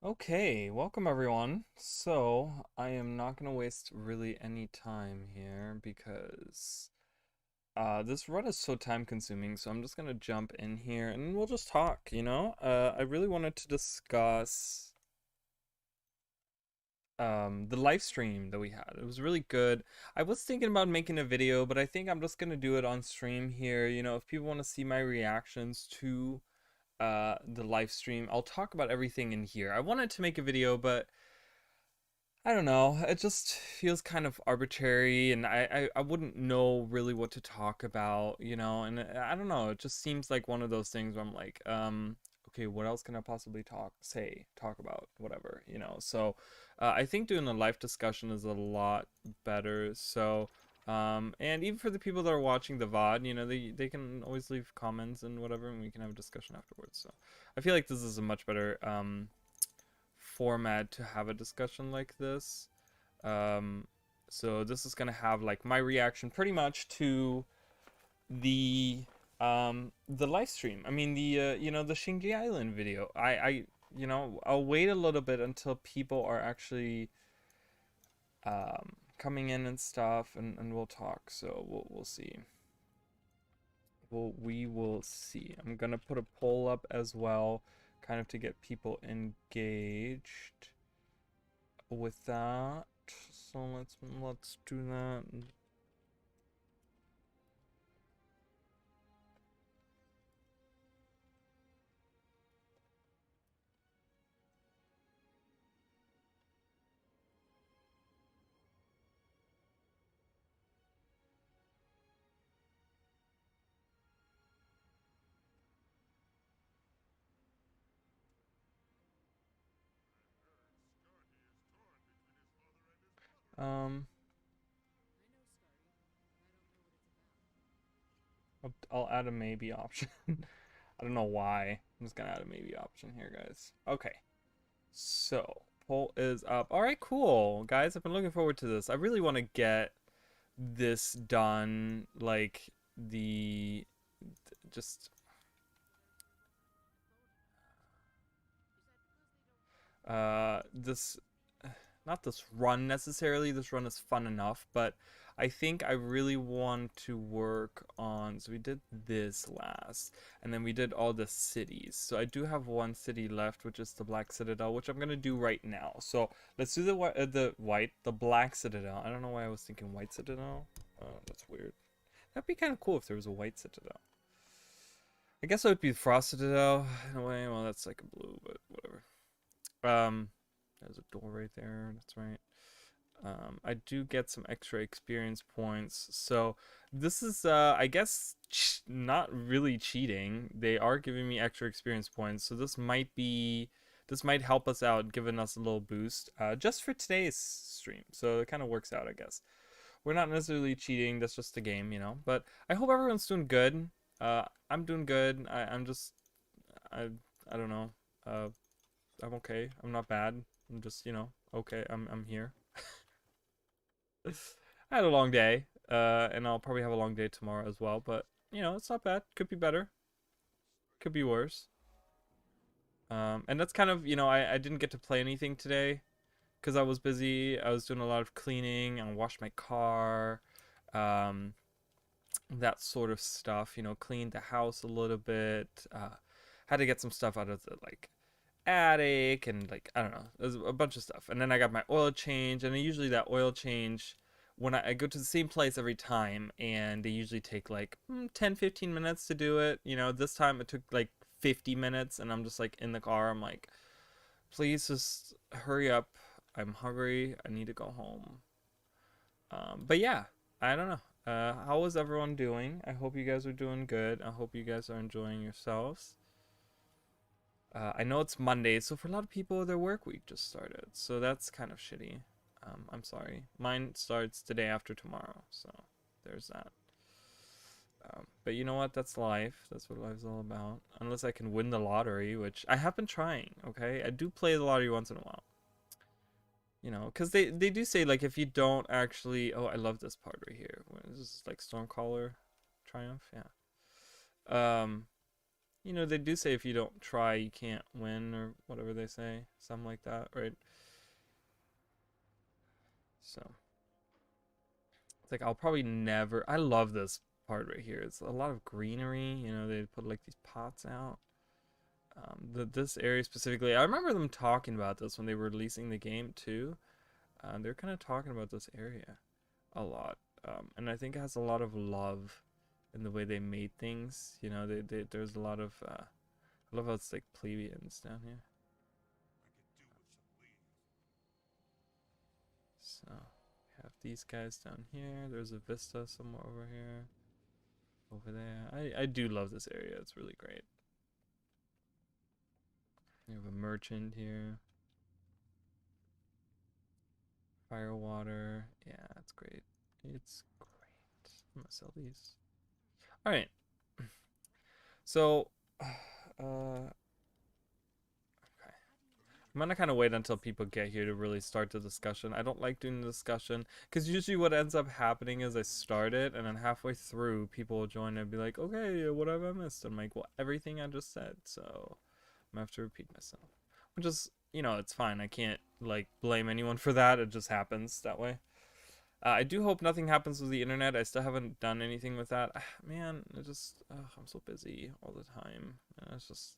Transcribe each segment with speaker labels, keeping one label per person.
Speaker 1: Okay, welcome everyone. So, I am not going to waste really any time here because this run is so time consuming, so I'm just going to jump in here and we'll just talk. I really wanted to discuss the live stream that we had. It was really good. I was thinking about making a video, but I think I'm just going to do it on stream here. If people want to see my reactions to the live stream, I'll talk about everything in here. I wanted to make a video, but I don't know. It just feels kind of arbitrary, and I wouldn't know really what to talk about, and I don't know. It just seems like one of those things where I'm like, okay, what else can I possibly talk about, whatever. So, I think doing a live discussion is a lot better. So, and even for the people that are watching the VOD, they can always leave comments and whatever, and we can have a discussion afterwards. So, I feel like this is a much better format to have a discussion like this. Um, so this is gonna have like my reaction pretty much to the live stream. I mean the Shing Jea Island video. I'll wait a little bit until people are actually coming in and stuff, and we'll talk. So we'll see. We will see. I'm gonna put a poll up as well, kind of to get people engaged with that. So let's do that. Um, I'll add a maybe option. I don't know why. I'm just gonna add a maybe option here, guys. Okay. So poll is up. All right, cool, guys. I've been looking forward to this. I really want to get this done. Like the just this not this run necessarily. This run is fun enough, but I think I really want to work on. So we did this last, and then we did all the cities. So I do have one city left, which is the Black Citadel, which I'm gonna do right now. So let's do the Black Citadel. I don't know why I was thinking White Citadel. That's weird. That'd be kind of cool if there was a White Citadel. I guess it would be Frost Citadel in a way. Well, that's like a blue, but whatever. There's a door right there. That's right. I do get some extra experience points. So this is, I guess, not really cheating. They are giving me extra experience points. So this might help us out, giving us a little boost, just for today's stream. So it kind of works out, I guess. We're not necessarily cheating. That's just the game. But I hope everyone's doing good. I'm doing good. I, I don't know. I'm okay. I'm not bad. I'm just, okay. I'm here. I had a long day, and I'll probably have a long day tomorrow as well. But it's not bad. Could be better. Could be worse. And that's kind of, I didn't get to play anything today because I was busy. I was doing a lot of cleaning and washed my car, um, that sort of stuff. Cleaned the house a little bit. Had to get some stuff out of the attic and I don't know, there's a bunch of stuff. And then I got my oil change, and usually that oil change when I go to the same place every time, and they usually take 10-15 minutes to do it. This time it took 50 minutes, and I'm just in the car. I'm like, please just hurry up. I'm hungry. I need to go home. But yeah, I don't know. How is everyone doing? I hope you guys are doing good. I hope you guys are enjoying yourselves. I know it's Monday, so for a lot of people, their work week just started. So that's kind of shitty. I'm sorry. Mine starts the day after tomorrow, so there's that. But you know what? That's life. That's what life's all about. Unless I can win the lottery, which I have been trying, okay? I do play the lottery once in a while. Because they do say, if you don't actually... Oh, I love this part right here. What is this, Stormcaller Triumph? Yeah. you know, they do say if you don't try, you can't win, or whatever they say, something like that, right? So it's like I'll probably never. I love this part right here. It's a lot of greenery. You know, they put like these pots out. This area specifically, I remember them talking about this when they were releasing the game too. They're kind of talking about this area a lot, and I think it has a lot of love in the way they made things. You know, there's a lot of. I love how it's like plebeians down here. So we have these guys down here. There's a vista somewhere over here, over there. I do love this area. It's really great. You have a merchant here. Fire water. Yeah, it's great. It's great. I'm gonna sell these. All right. So, okay. I'm gonna kind of wait until people get here to really start the discussion. I don't like doing the discussion because usually what ends up happening is I start it and then halfway through people will join and be like, okay, what have I missed? I'm like, well, everything I just said. So I'm gonna have to repeat myself, which is, you know, it's fine. I can't like blame anyone for that. It just happens that way. I do hope nothing happens with the internet. I still haven't done anything with that. Man, it just, I'm so busy all the time. It's just,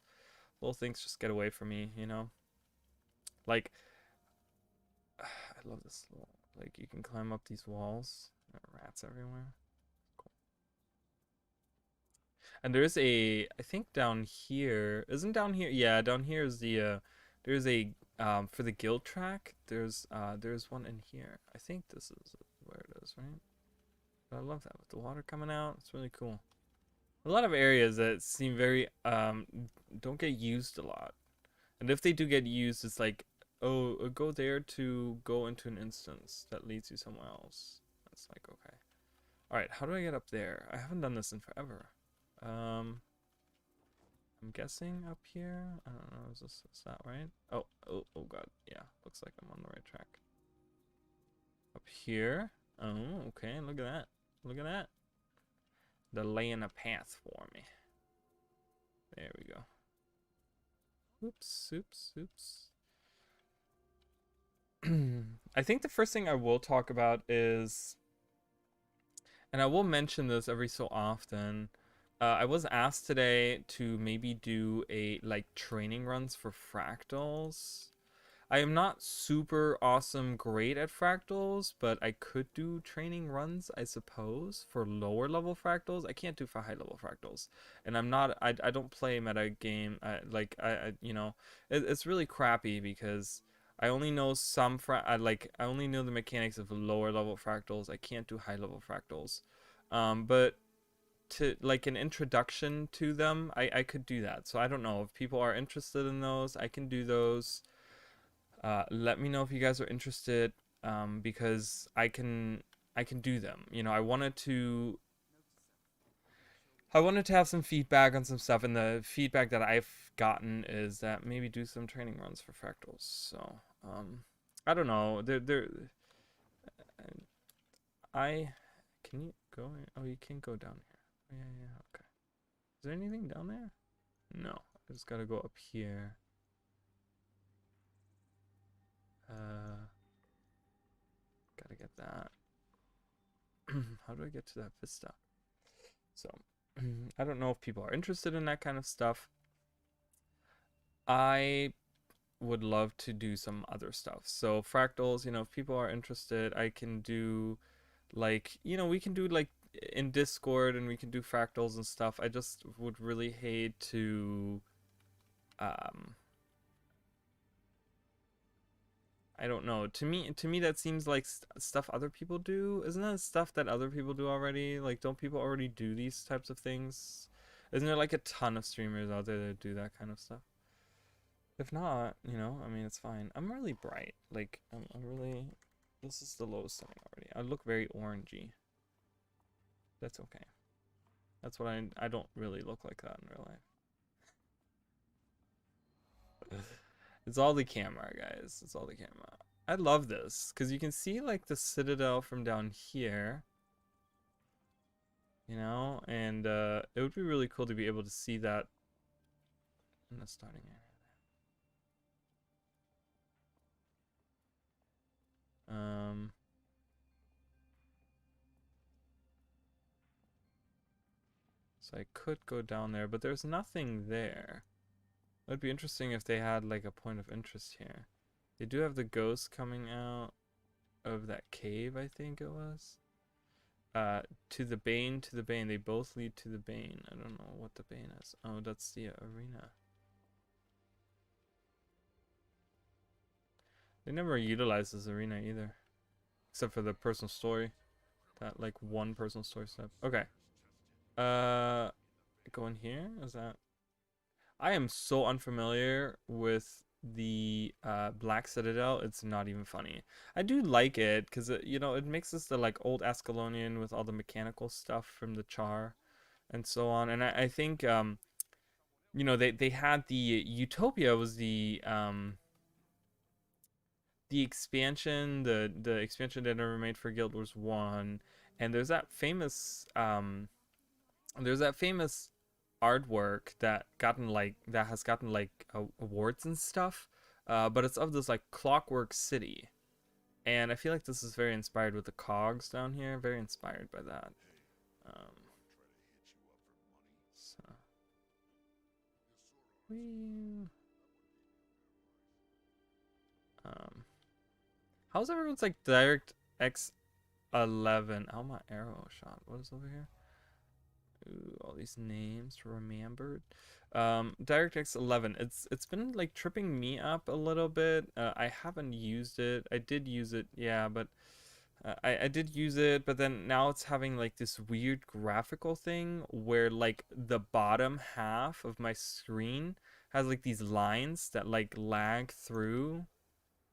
Speaker 1: little things just get away from me, you know? Like, I love this little, like, you can climb up these walls. There are rats everywhere. Cool. And there's a, I think down here, isn't down here? Yeah, down here is the, there's a, for the guild track, there's one in here. I think this is where it is, right? But I love that with the water coming out. It's really cool. A lot of areas that seem very don't get used a lot, and if they do get used, it's like, oh, go there to go into an instance that leads you somewhere else. That's like, okay, all right. How do I get up there? I haven't done this in forever. I'm guessing up here. I don't know. Is that right? Oh God. Yeah, looks like I'm on the right track. Up here. Oh, okay. Look at that. Look at that. They're laying a path for me. There we go. Oops, oops, oops. I think the first thing I will talk about is, and I will mention this every so often, I was asked today to maybe do a like training runs for fractals. I am not super awesome great at fractals, but I could do training runs, I suppose, for lower level fractals. I can't do for high level fractals. And I don't play meta game. You know, it's really crappy because I only know I only know the mechanics of lower level fractals. I can't do high level fractals. But to like an introduction to them, I could do that. So I don't know if people are interested in those. I can do those. Let me know if you guys are interested, because I can do them. You know, I wanted to have some feedback on some stuff, and the feedback that I've gotten is that maybe do some training runs for fractals. So I don't know. I can you go? Oh, you can go down here. Oh, yeah, okay. Is there anything down there? No. I just gotta go up here. Gotta get that. How do I get to that vista? So, I don't know if people are interested in that kind of stuff. I would love to do some other stuff. So, fractals, you know, if people are interested, I can do, like, you know, we can do, like, in Discord, and we can do fractals and stuff. I just would really hate to, I don't know. To me, that seems like stuff other people do. Isn't that stuff that other people do already? Like, don't people already do these types of things? Isn't there like a ton of streamers out there that do that kind of stuff? If not, you know, I mean, it's fine. I'm really bright. Like, I'm really. This is the lowest setting already. I look very orangey. That's okay. That's what I don't really look like that in real life. It's all the camera, guys. It's all the camera. I love this because you can see like the citadel from down here, you know, and it would be really cool to be able to see that in the starting area. So I could go down there, but there's nothing there. It would be interesting if they had like a point of interest here. They do have the ghost coming out of that cave, I think it was. To the Bane, to the Bane. They both lead to the Bane. I don't know what the Bane is. Oh, that's the arena. They never utilize this arena either. Except for the personal story. That like one personal story step. Okay. Go in here? Is that... I am so unfamiliar with the Black Citadel, it's not even funny. I do like it because it mixes the like old Ascalonian with all the mechanical stuff from the Char and so on. And I think they had the Utopia was the expansion, the expansion they never made for Guild Wars 1, and there's that famous artwork that has gotten like awards and stuff, but it's of this like clockwork city, and I feel like this is very inspired with the cogs down here, very inspired by that. So how's everyone's like DirectX 11? Oh, my arrow shot. What is over here? Ooh, all these names remembered. DirectX 11. It's been like tripping me up a little bit. I haven't used it. I did use it, yeah, but I did use it, but then now it's having like this weird graphical thing where like the bottom half of my screen has like these lines that like lag through.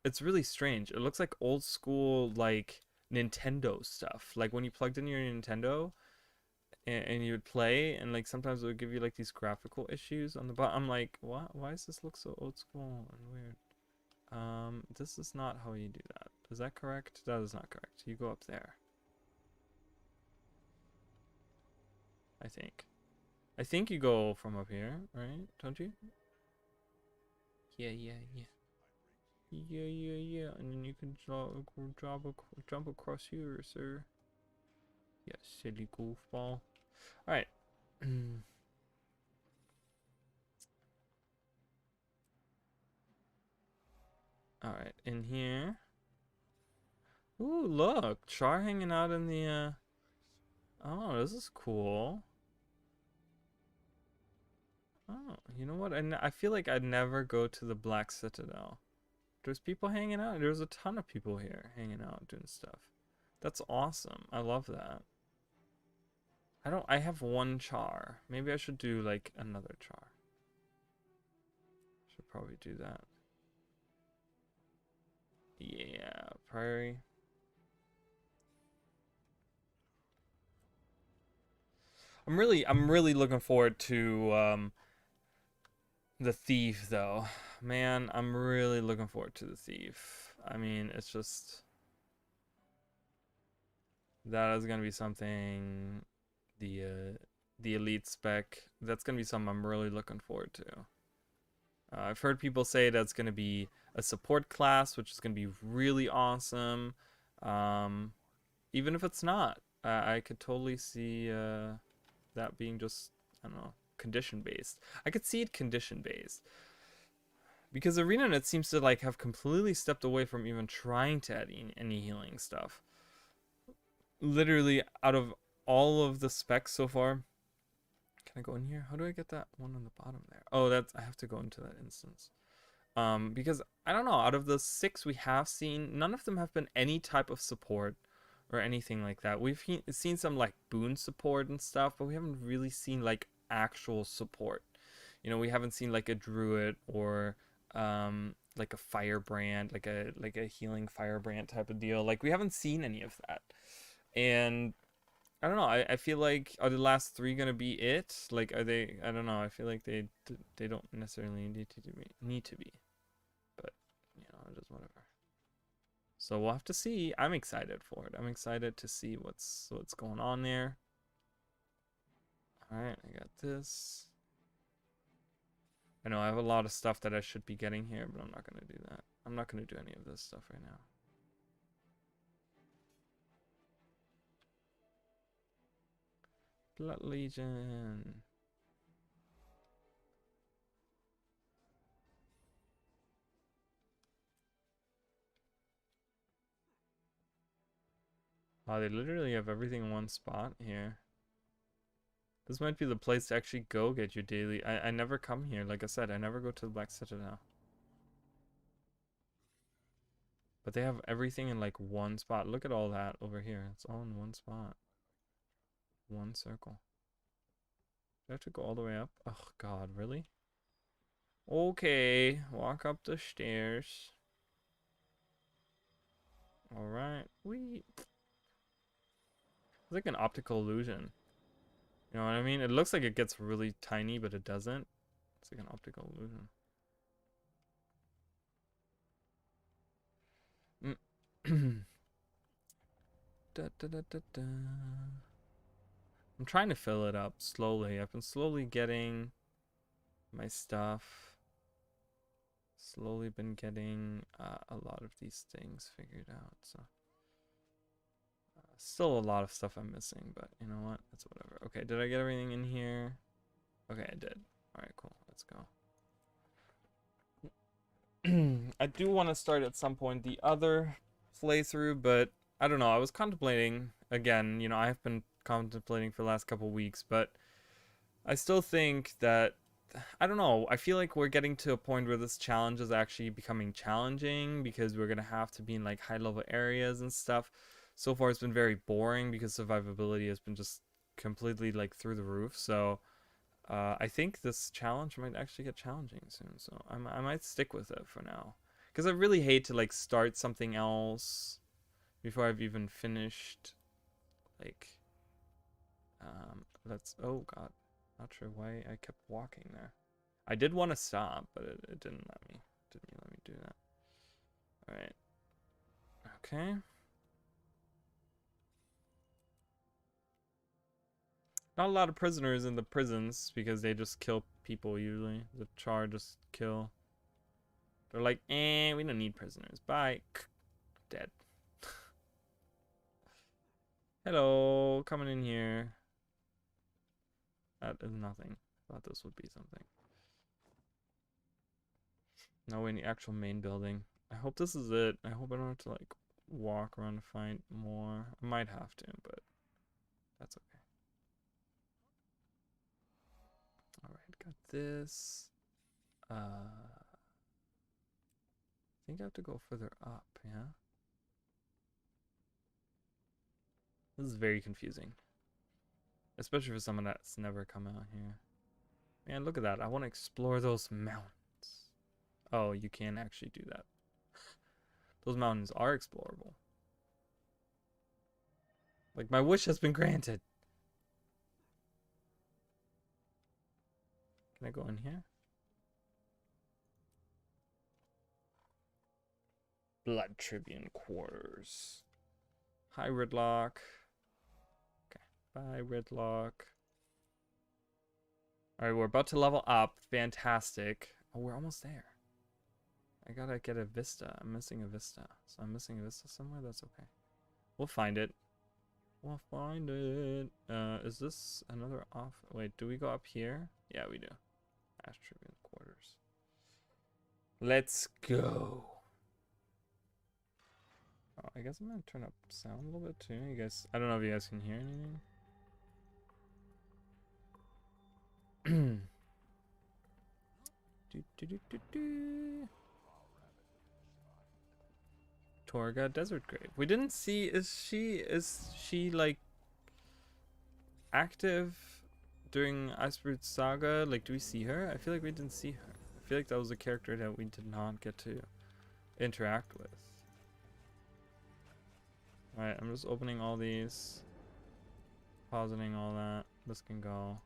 Speaker 1: It's really strange. It looks like old school like Nintendo stuff. Like when you plugged in your Nintendo and you would play, and like sometimes it would give you like these graphical issues on the bottom. I'm like, what? Why does this look so old school and weird? This is not how you do that. Is that correct? That is not correct. You go up there. I think. I think you go from up here, right? Don't you? Yeah. Yeah. And then you can jump across here, sir. Yeah, silly goofball. Alright. Alright, in here. Ooh, look. Char hanging out in the, Oh, this is cool. Oh, you know what? I feel like I'd never go to the Black Citadel. There's people hanging out. There's a ton of people here hanging out doing stuff. That's awesome. I love that. I have one char. Maybe I should do like another char. Should probably do that. Yeah, prairie. I'm really looking forward to the thief though. Man, I'm really looking forward to the thief. I mean, it's just that is gonna be something. The elite spec, that's gonna be something I'm really looking forward to. I've heard people say that's gonna be a support class, which is gonna be really awesome. Even if it's not, I could totally see that being just, I don't know, condition based. I could see it condition based because ArenaNet seems to like have completely stepped away from even trying to add any healing stuff. Literally, out of all of the specs so far, can I go in here? How do I get that one on the bottom there? Oh, I have to go into that instance. Because I don't know, out of the 6 we have seen, none of them have been any type of support or anything like that. We've seen some like boon support and stuff, but we haven't really seen like actual support. We haven't seen like a druid or like a firebrand, like a healing firebrand type of deal. Like we haven't seen any of that. And I don't know. I feel like, are the last 3 gonna be it? Like, are they? I don't know. I feel like they don't necessarily need to be, but just whatever. So we'll have to see. I'm excited for it. I'm excited to see what's going on there. All right, I got this. I know I have a lot of stuff that I should be getting here, but I'm not going to do that. I'm not going to do any of this stuff right now. Blood Legion. Oh, they literally have everything in one spot here. This might be the place to actually go get your daily. I never come here. Like I said, I never go to the Black Citadel. But they have everything in like one spot. Look at all that over here. It's all in one spot. One circle. Do I have to go all the way up? Oh god, really? Okay, walk up the stairs. Alright, it's like an optical illusion. You know what I mean? It looks like it gets really tiny, but it doesn't. It's like an optical illusion. Da, da, da, da, da. I'm trying to fill it up slowly. I've been slowly getting my stuff. Slowly been getting a lot of these things figured out. So still a lot of stuff I'm missing, but you know what? That's whatever. Okay, did I get everything in here? Okay, I did. All right, cool. Let's go. I do want to start at some point the other playthrough, but I don't know. I was contemplating again. You know, I've been contemplating for the last couple weeks, but I still think that I don't know. I feel like we're getting to a point where this challenge is actually becoming challenging because we're gonna have to be in like high level areas and stuff. So far, it's been very boring because survivability has been just completely like through the roof. So I think this challenge might actually get challenging soon. So I might stick with it for now because I really hate to like start something else before I've even finished. Like, oh god. Not sure why I kept walking there. I did want to stop, but it didn't let me. Didn't let me do that. Alright. Okay. Not a lot of prisoners in the prisons because they just kill people usually. The char just kill. They're like, we don't need prisoners. Bye. Dead. Hello, coming in here. That is nothing. Thought this would be something. No, in the actual main building. I hope this is it. I hope I don't have to like walk around to find more. I might have to, but that's okay. Alright, got this. I think I have to go further up, yeah? This is very confusing. Especially for someone that's never come out here. Man, look at that. I want to explore those mountains. Oh, you can actually do that. Those mountains are explorable. Like, my wish has been granted. Can I go in here? Blood Tribune quarters. Hi, Ridlock. Okay, bye, Ridlock. Alright, we're about to level up. Fantastic. Oh, we're almost there. I gotta get a vista. I'm missing a vista. So I'm missing a vista somewhere? That's okay. We'll find it. We'll find it. Is this another off? Wait, do we go up here? Yeah, we do. Ash Tribune quarters. Let's go. Oh, I guess I'm gonna turn up sound a little bit too. You guys, I don't know if you guys can hear anything. Torga Desert Grave. We didn't see. Is she like active during Iceberg Saga? Like, do we see her? I feel like we didn't see her. I feel like that was a character that we did not get to interact with. Alright, I'm just opening all these. Positing all that. This can go.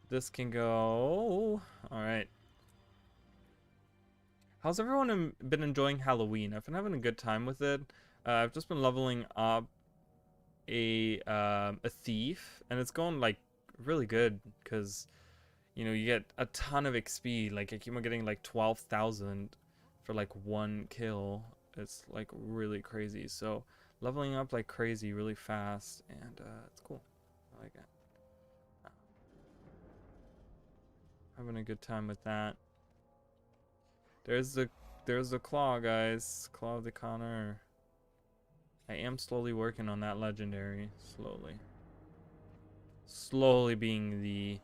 Speaker 1: This can go. Alright. How's everyone been enjoying Halloween? I've been having a good time with it. I've just been leveling up a thief, and it's going like really good because you know, you get a ton of XP. Like I keep on getting like 12,000 for like one kill. It's like really crazy. So leveling up like crazy really fast, and it's cool. I like it. Having a good time with that. There's the claw, guys. Claw of the Connor. I am slowly working on that legendary. Slowly being the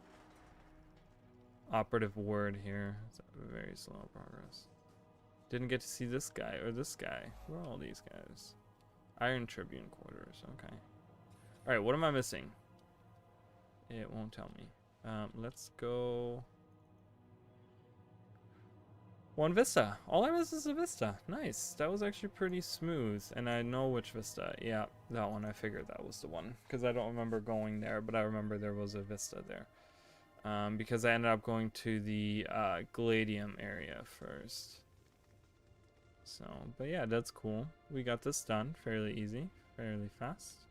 Speaker 1: operative word here. It's a very slow progress. Didn't get to see this guy or this guy. Where are all these guys? Iron Tribune quarters. Okay. All right. What am I missing? It won't tell me. Let's go. One Vista. All I miss is a Vista. Nice. That was actually pretty smooth. And I know which Vista. Yeah, that one. I figured that was the one. Because I don't remember going there, but I remember there was a Vista there. Because I ended up going to the Gladium area first. So, but yeah, that's cool. We got this done fairly easy, fairly fast.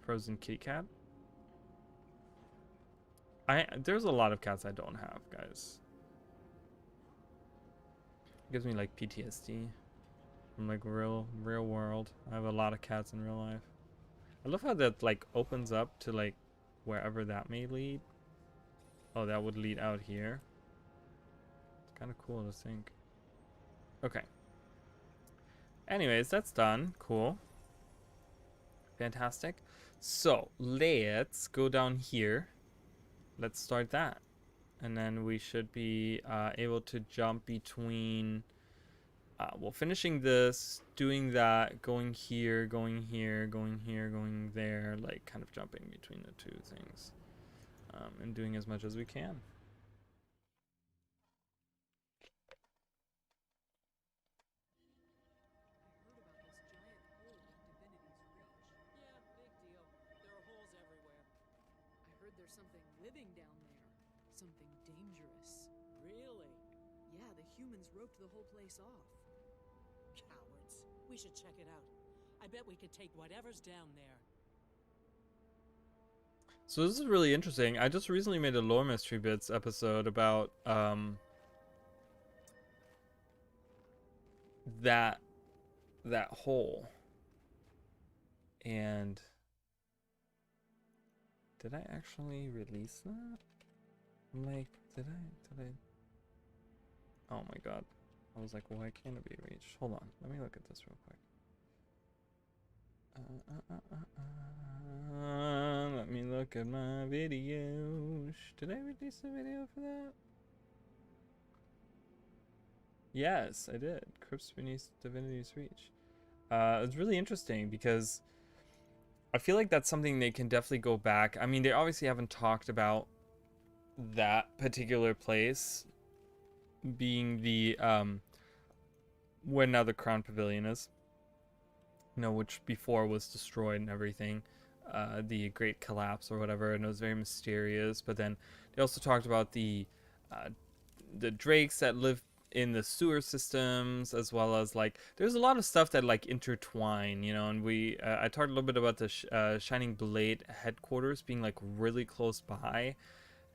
Speaker 1: Frozen kitty cat. There's a lot of cats I don't have, guys. It gives me like PTSD from like real world. I have a lot of cats in real life. I love how that like opens up to like wherever that may lead. Oh, that would lead out here. It's kind of cool to think. Okay. Anyways, that's done. Cool. Fantastic. So let's go down here. Let's start that. And then we should be able to jump between, well, finishing this, doing that, going here, going here, going here, going there, like kind of jumping between the two things, and doing as much as we can.
Speaker 2: Something living down there. Something dangerous. Really? Yeah, the humans roped the whole place off.
Speaker 3: Cowards. We should check it out. I bet we could take whatever's down there.
Speaker 1: So this is really interesting. I just recently made a Lore Mystery Bits episode about that hole. And did I actually release that? I'm like, did I? Oh my god. I was like, why can't it be reached? Hold on. Let me look at this real quick. Let me look at my videos. Did I release a video for that? Yes, I did. Crypts Beneath Divinity's Reach. It's really interesting because I feel like that's something they can definitely go back. I mean, they obviously haven't talked about that particular place being the where now the Crown Pavilion is, you know, which before was destroyed and everything, the Great Collapse or whatever, and it was very mysterious. But then they also talked about the drakes that live in the sewer systems, as well as like there's a lot of stuff that like intertwine, you know. And we I talked a little bit about the Shining Blade headquarters being like really close by,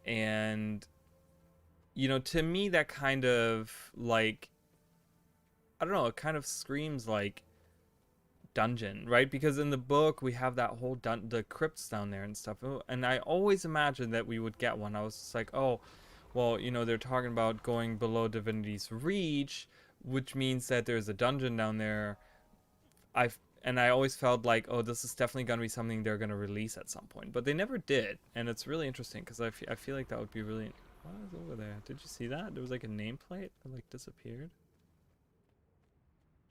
Speaker 1: and you know, to me that kind of like, I don't know, it kind of screams like dungeon, right? Because in the book we have that whole the crypts down there and stuff, and I always imagined that we would get one. I was just like, oh well, you know, they're talking about going below Divinity's Reach, which means that there's a dungeon down there. I always felt like, oh, this is definitely going to be something they're going to release at some point, but they never did. And it's really interesting because I feel like that would be really... What is over there? Did you see that? There was like a nameplate that like disappeared.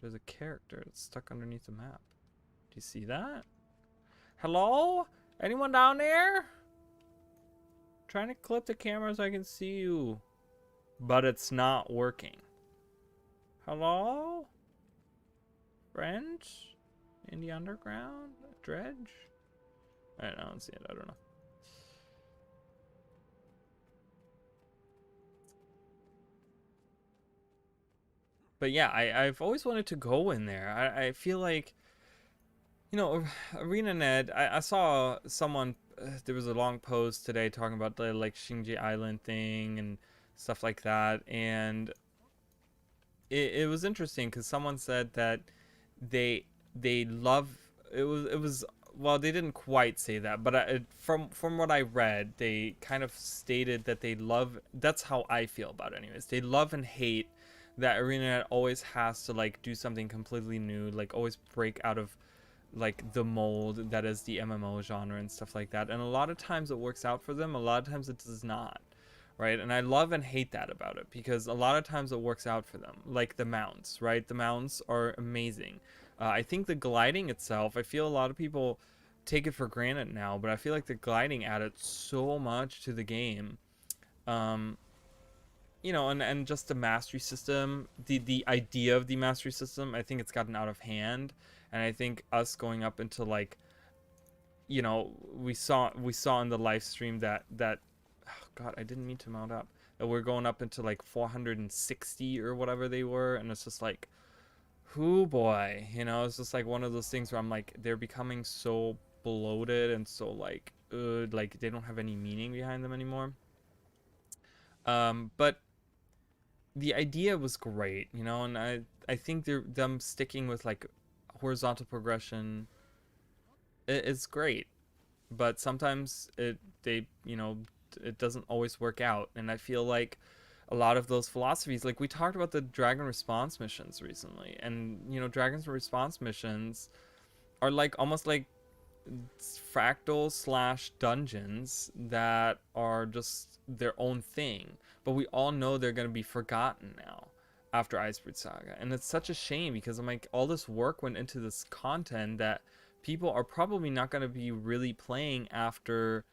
Speaker 1: There's a character that's stuck underneath the map. Do you see that? Hello? Anyone down there? Trying to clip the camera so I can see you, but it's not working. Hello? Friends? In the underground? Dredge? I don't see it. I don't know. But yeah, I've always wanted to go in there. I feel like, you know, ArenaNet, I saw someone there was a long post today talking about the like Shing Jea Island thing and stuff like that, and it was interesting because someone said that they they love it was well, they didn't quite say that, but from what I read, they kind of stated that they love, that's how I feel about it anyways, they love and hate that ArenaNet always has to like do something completely new, like always break out of like the mold that is the MMO genre and stuff like that. And a lot of times it works out for them, a lot of times it does not, right? And I love and hate that about it because a lot of times it works out for them, like the mounts, right? The mounts are amazing. I think the gliding itself, I feel a lot of people take it for granted now, but I feel like the gliding added so much to the game. Um, and just the mastery system, the idea of the mastery system, I think it's gotten out of hand, and I think us going up into like, we saw in the live stream that oh god, I didn't mean to mount up, that we're going up into like 460 or whatever they were, and it's just like, whoo boy, it's just like one of those things where I'm like, they're becoming so bloated and so like they don't have any meaning behind them anymore. But the idea was great, and I think them sticking with like horizontal progression is great, but sometimes it doesn't always work out, and I feel like a lot of those philosophies, like we talked about the Dragon Response missions recently, and Dragon's Response missions are like almost like fractals slash dungeons that are just their own thing, but we all know they're going to be forgotten now after Icebreed Saga, and it's such a shame because I'm like, all this work went into this content that people are probably not going to be really playing after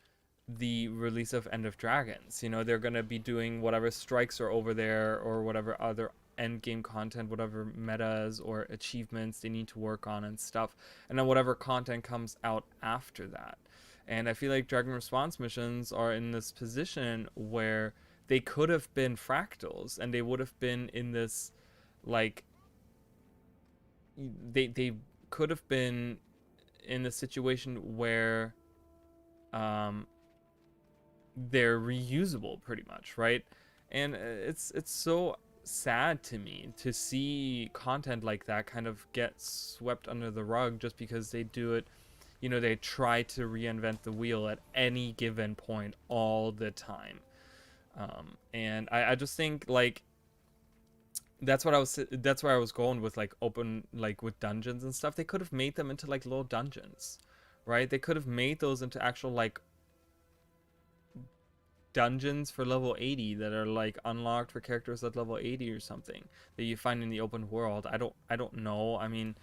Speaker 1: the release of End of Dragons. They're going to be doing whatever strikes are over there or whatever other end game content, whatever metas or achievements they need to work on and stuff, and then whatever content comes out after that. And I feel like Dragon Response missions are in this position where they could have been fractals, and they would have been in this, like, they could have been in a situation where they're reusable pretty much, right? And it's so sad to me to see content like that kind of get swept under the rug just because they do it, they try to reinvent the wheel at any given point all the time. And I just think like that's where I was going with like open, like with dungeons and stuff. They could have made them into like little dungeons, right? They could have made those into actual like dungeons for level 80 that are like unlocked for characters at level 80 or something that you find in the open world. I don't know. I mean,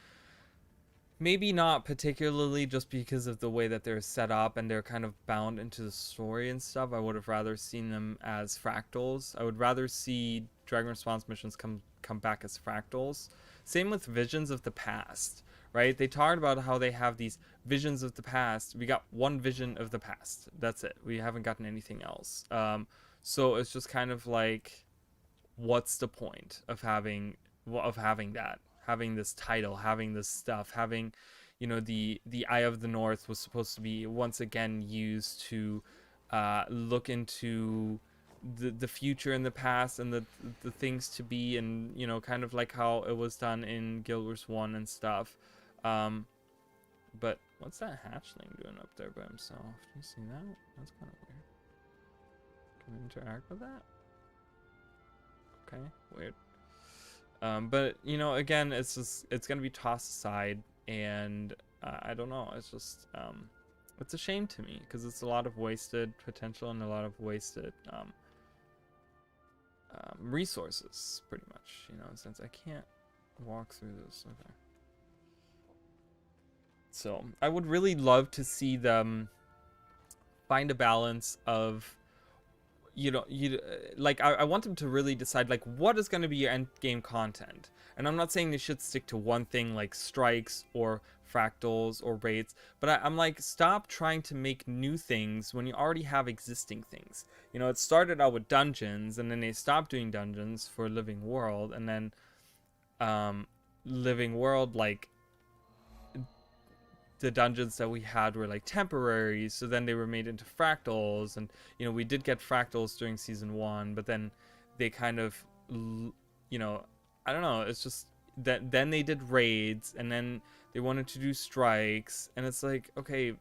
Speaker 1: maybe not particularly just because of the way that they're set up and they're kind of bound into the story and stuff. I would have rather seen them as fractals. I would rather see Dragon Response missions come back as fractals. Same with Visions of the Past, right? They talked about how they have these visions of the past. We got one vision of the past. That's it. We haven't gotten anything else. So it's just kind of like, what's the point of having that? Having this title, having this stuff, having, the Eye of the North was supposed to be once again used to look into the future and the past and the things to be, and kind of like how it was done in Guild Wars 1 and stuff. But what's that hatchling doing up there by himself? Do you see that? That's kind of weird. Can we interact with that? Okay, weird. But again, it's gonna be tossed aside, and I don't know. It's just it's a shame to me because it's a lot of wasted potential and a lot of wasted resources, pretty much. Since I can't walk through this. Okay. So I would really love to see them find a balance of, like I want them to really decide like what is going to be your end game content. And I'm not saying they should stick to one thing like strikes or fractals or raids, but I'm like, stop trying to make new things when you already have existing things. It started out with dungeons, and then they stopped doing dungeons for Living World, and then Living World like the dungeons that we had were like temporary, so then they were made into fractals, and you know, we did get fractals during season 1, but then they kind of, you know, I don't know, it's just that then they did raids, and then they wanted to do strikes, and it's like, okay,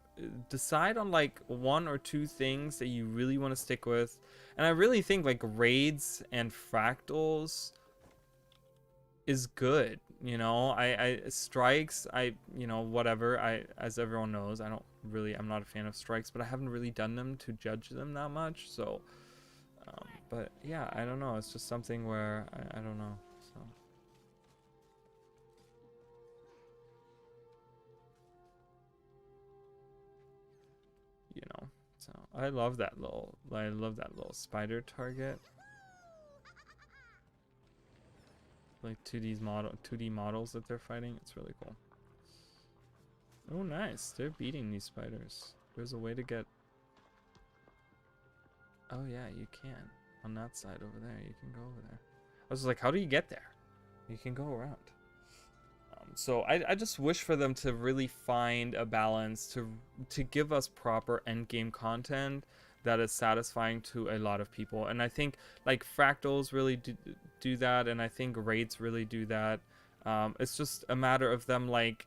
Speaker 1: decide on like 1 or 2 things that you really want to stick with. And I really think like raids and fractals is good, you know. I strikes, you know, whatever, as everyone knows, I'm not a fan of strikes, but I haven't really done them to judge them that much. So but yeah, I don't know, it's just something where I don't know. So you know, so I love that little spider target, like 2D models that they're fighting. It's really cool. Oh, nice. They're beating these spiders. There's a way to get... Oh, yeah, you can. On that side over there, you can go over there. I was like, how do you get there? You can go around. So I just wish for them to really find a balance to give us proper endgame content that is satisfying to a lot of people. And I think like fractals really do that, and I think raids really do that. It's just a matter of them, like,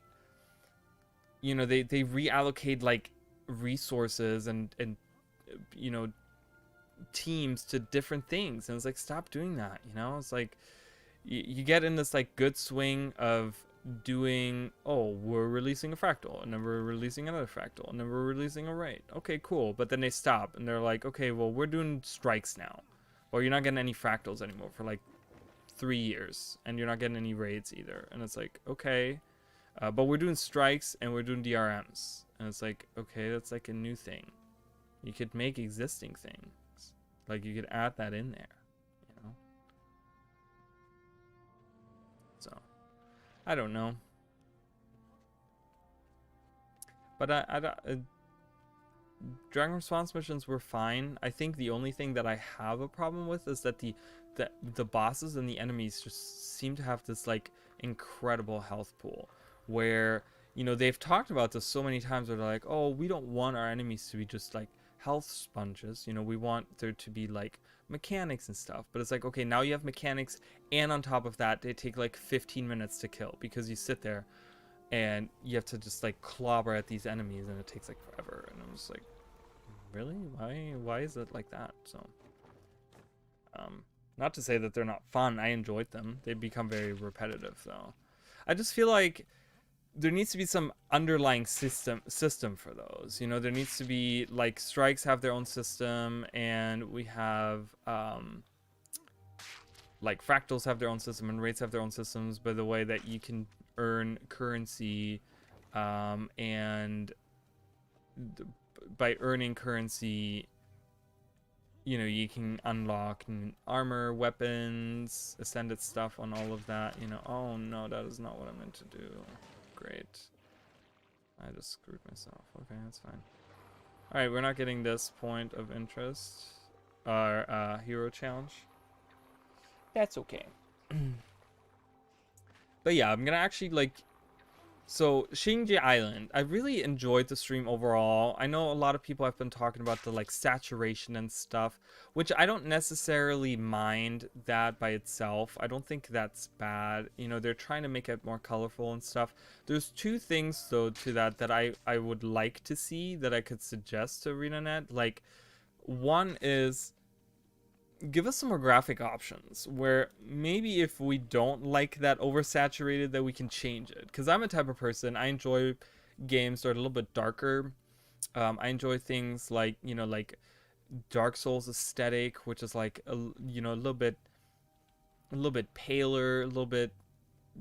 Speaker 1: you know, they reallocate like resources and you know, teams to different things, and it's like, stop doing that, you know. It's like you get in this like good swing of doing, oh, we're releasing a fractal, and then we're releasing another fractal, and then we're releasing a raid. Okay, cool. But then they stop and they're like, okay, well, we're doing strikes now, or you're not getting any fractals anymore for like 3 years, and you're not getting any raids either. And it's like, okay, but we're doing strikes and we're doing DRMs, and it's like, okay, that's like a new thing. You could make existing things, like you could add that in there, you know. So I don't know, but Dragon response missions were fine. I think the only thing that I have a problem with is that the bosses and the enemies just seem to have this like incredible health pool, where, you know, they've talked about this so many times where they're like, oh, we don't want our enemies to be just like health sponges, you know, we want there to be like mechanics and stuff. But it's like, okay, now you have mechanics, and on top of that, they take like 15 minutes to kill, because you sit there and you have to just like clobber at these enemies, and it takes like forever. And I'm just like, really, why is it like that? So not to say that they're not fun. I enjoyed them. They become very repetitive though. I just feel like there needs to be some underlying system for those, you know. There needs to be like strikes have their own system, and we have like fractals have their own system, and raids have their own systems, by the way that you can earn currency, and by earning currency, you know, you can unlock armor, weapons, ascended stuff on all of that, you know. Oh no, that is not what I meant to do. Great. I just screwed myself. Okay, that's fine. Alright, we're not getting this point of interest. Our hero challenge. That's okay. But yeah, I'm gonna actually like... So, Shing Jea Island, I really enjoyed the stream overall. I know a lot of people have been talking about the like saturation and stuff, which I don't necessarily mind that by itself. I don't think that's bad. You know, they're trying to make it more colorful and stuff. There's 2 things though to that I would like to see, that I could suggest to ArenaNet. Like, one is, give us some more graphic options, where maybe if we don't like that oversaturated, that we can change it. Because I'm a type of person, I enjoy games that are a little bit darker. I enjoy things like, you know, like Dark Souls aesthetic, which is like you know, a little bit paler, a little bit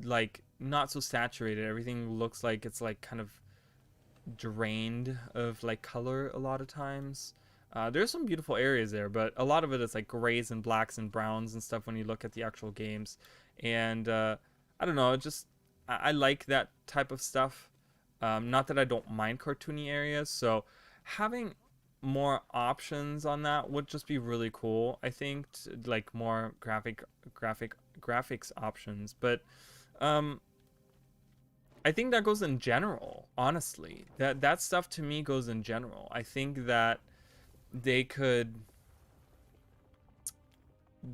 Speaker 1: like not so saturated. Everything looks like it's like kind of drained of like color a lot of times. There's some beautiful areas there, but a lot of it is like grays and blacks and browns and stuff when you look at the actual games. And I don't know, I like that type of stuff. Not that I don't mind cartoony areas, so having more options on that would just be really cool. I think like more graphics options. But I think that goes in general, honestly. That stuff to me goes in general. I think that they could,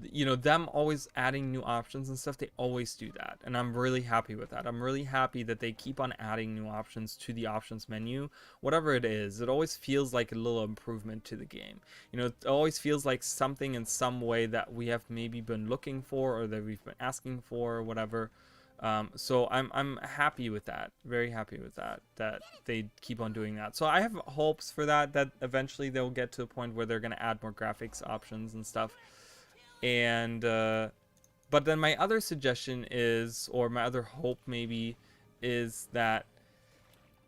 Speaker 1: you know, them always adding new options and stuff, they always do that, and I'm really happy with that. I'm really happy that they keep on adding new options to the options menu. Whatever it is, it always feels like a little improvement to the game. You know, it always feels like something in some way that we have maybe been looking for, or that we've been asking for, or whatever. So I'm happy with that, very happy with that, that they keep on doing that. So I have hopes for that, that eventually they'll get to a point where they're going to add more graphics options and stuff. And but then my other suggestion is, or my other hope maybe, is that,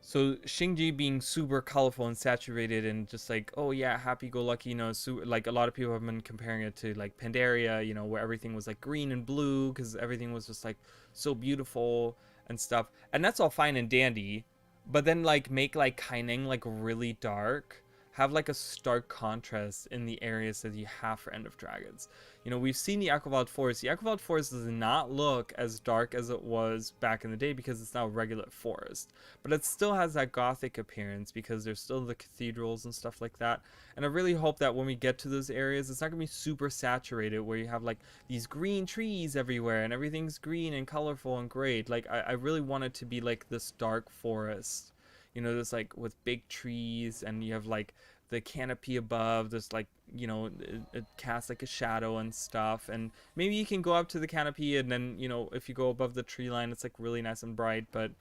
Speaker 1: so Shing Jea being super colorful and saturated and just like, oh yeah, happy-go-lucky, you know, like a lot of people have been comparing it to like Pandaria, you know, where everything was like green and blue because everything was just like so beautiful and stuff. And that's all fine and dandy, but then like make like Kaineng like really dark, have like a stark contrast in the areas that you have for End of Dragons. You know, we've seen the Aquavald Forest. The Aquavald Forest does not look as dark as it was back in the day because it's now a regular forest. But it still has that gothic appearance because there's still the cathedrals and stuff like that. And I really hope that when we get to those areas, it's not going to be super saturated where you have like these green trees everywhere and everything's green and colorful and great. Like, I really want it to be like this dark forest. You know, this like with big trees, and you have like the canopy above. There's like, you know, it casts like a shadow and stuff. And maybe you can go up to the canopy, and then, you know, if you go above the tree line, it's like really nice and bright. But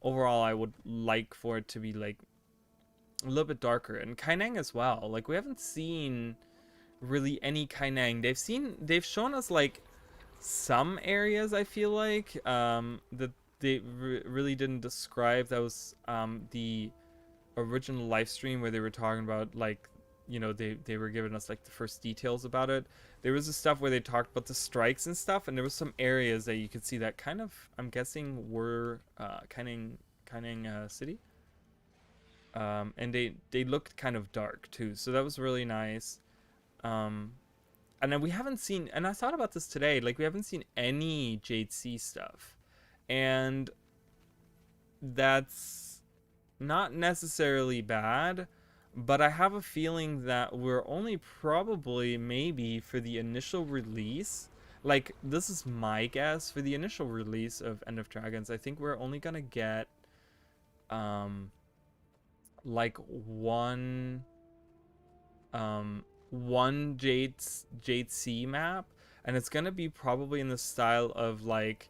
Speaker 1: overall, I would like for it to be like a little bit darker. And Kaineng as well. Like, we haven't seen really any Kaineng. They've shown us like some areas, I feel like, that they really didn't describe. That was the original live stream where they were talking about, like, you know, they were giving us like the first details about it. There was the stuff where they talked about the strikes and stuff, and there was some areas that you could see that kind of, I'm guessing, were Kaineng City. And they looked kind of dark too, so that was really nice. And then we haven't seen, and I thought about this today, like, we haven't seen any Jade Sea stuff. And that's not necessarily bad, but I have a feeling that we're only probably, maybe for the initial release, like, this is my guess, for the initial release of End of Dragons, I think we're only gonna get like one Jade Sea map, and it's gonna be probably in the style of like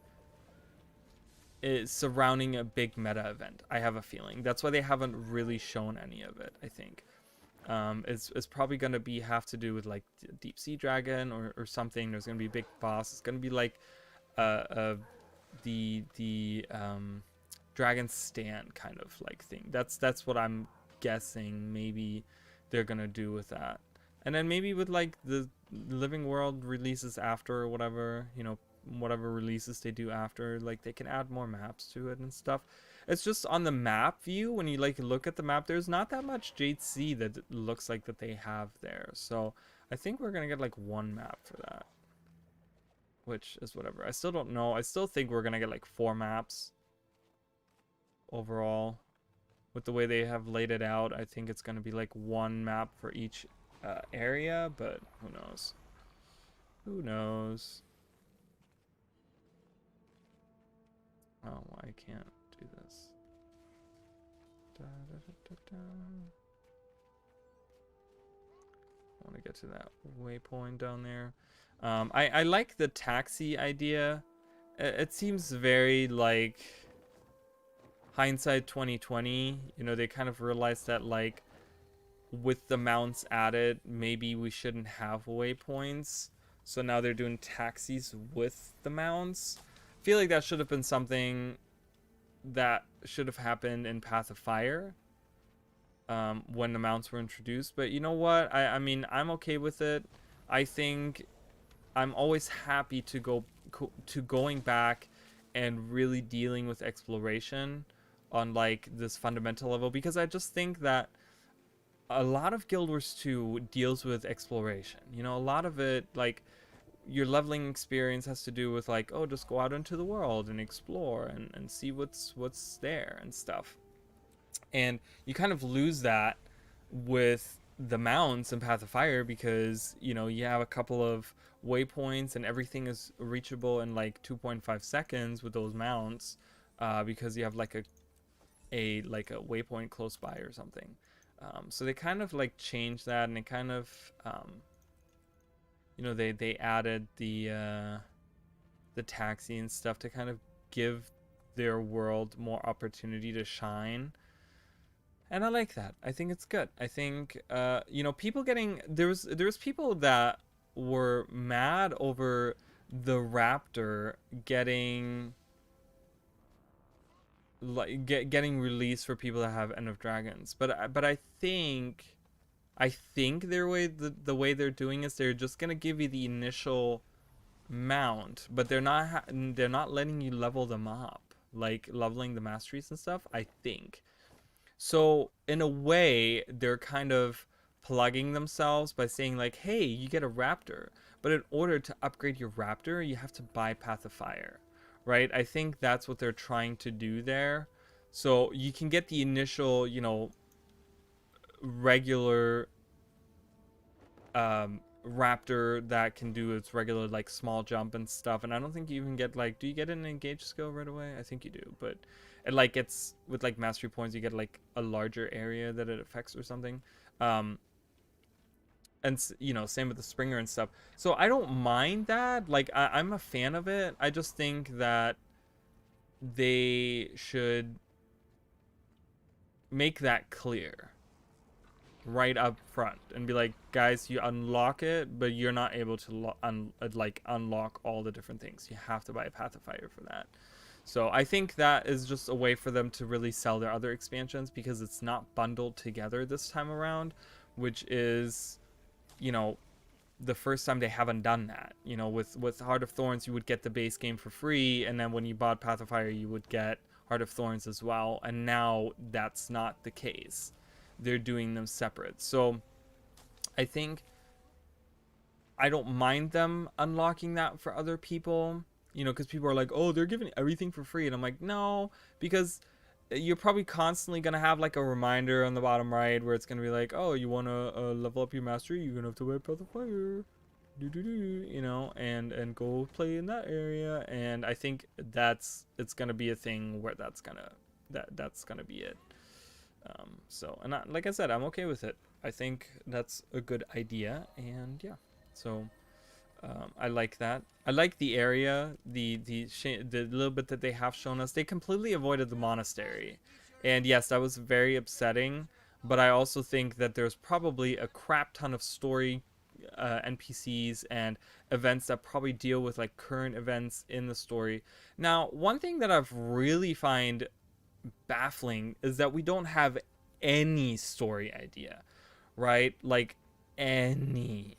Speaker 1: surrounding a big meta event. I have a feeling that's why they haven't really shown any of it. I think it's probably gonna have to do with like Deep Sea Dragon or something. There's gonna be a big boss. It's gonna be like the Dragon Stand kind of like thing. That's what I'm guessing maybe they're gonna do with that. And then maybe with like the Living World releases after, or whatever, you know, whatever releases they do after, like, they can add more maps to it and stuff. It's just on the map view, when you like look at the map, there's not that much Jade Sea that it looks like that they have there. So I think we're gonna get like one map for that, which is whatever. I still don't know. I still think we're gonna get like 4 maps overall. With the way they have laid it out, I think it's gonna be like 1 map for each area, but who knows? Who knows? Oh, I can't do this. Da, da, da, da, da. I want to get to that waypoint down there. I like the taxi idea. It seems very like hindsight 2020. You know, they kind of realized that, like, with the mounts added, maybe we shouldn't have waypoints. So now they're doing taxis with the mounts. I feel like that should have been something that should have happened in Path of Fire when the mounts were introduced. But you know what? I mean, I'm okay with it. I think I'm always happy to going back and really dealing with exploration on like this fundamental level, because I just think that a lot of Guild Wars 2 deals with exploration. You know, a lot of it, like, your leveling experience has to do with like, oh, just go out into the world and explore and see what's there and stuff. And you kind of lose that with the mounts in Path of Fire because you have a couple of waypoints and everything is reachable in like 2.5 seconds with those mounts, because you have like a waypoint close by or something. So they kind of like changed that, and it kind of they added the taxi and stuff to kind of give their world more opportunity to shine. And I like that. I think it's good. I think people getting there was people that were mad over the raptor getting getting released for people that have End of Dragons. But I think the way they're doing is they're just gonna give you the initial mount, but they're not letting you level them up, like leveling the masteries and stuff. I think so. In a way, they're kind of plugging themselves by saying like, "Hey, you get a raptor, but in order to upgrade your raptor, you have to buy Path of Fire." Right? I think that's what they're trying to do there. So you can get the initial, regular raptor that can do its regular like small jump and stuff, and I don't think you even get like, do you get an engage skill right away? I think you do, but it like it's with like mastery points you get like a larger area that it affects or something. And same with the Springer and stuff, so I don't mind that. Like I'm a fan of it. I just think that they should make that clear right up front and be like, guys, you unlock it, but you're not able to unlock all the different things. You have to buy a Path of Fire for that. So I think that is just a way for them to really sell their other expansions, because it's not bundled together this time around, which is, the first time they haven't done that. With Heart of Thorns, you would get the base game for free, and then when you bought Path of Fire, you would get Heart of Thorns as well. And now that's not the case. They're doing them separate. So I think I don't mind them unlocking that for other people, because people are like, oh, they're giving everything for free. And I'm like, no, because you're probably constantly going to have like a reminder on the bottom right where it's going to be like, oh, you want to level up your mastery, you're going to have to buy Path of Fire. And go play in that area. And I think it's going to be a thing where that's going to be it. And like I said, I'm okay with it. I think that's a good idea, and yeah. So I like that. I like the area, the little bit that they have shown us. They completely avoided the monastery, and yes, that was very upsetting. But I also think that there's probably a crap ton of story NPCs and events that probably deal with like current events in the story. Now, one thing that I've really find baffling is that we don't have any story idea, right? Like any.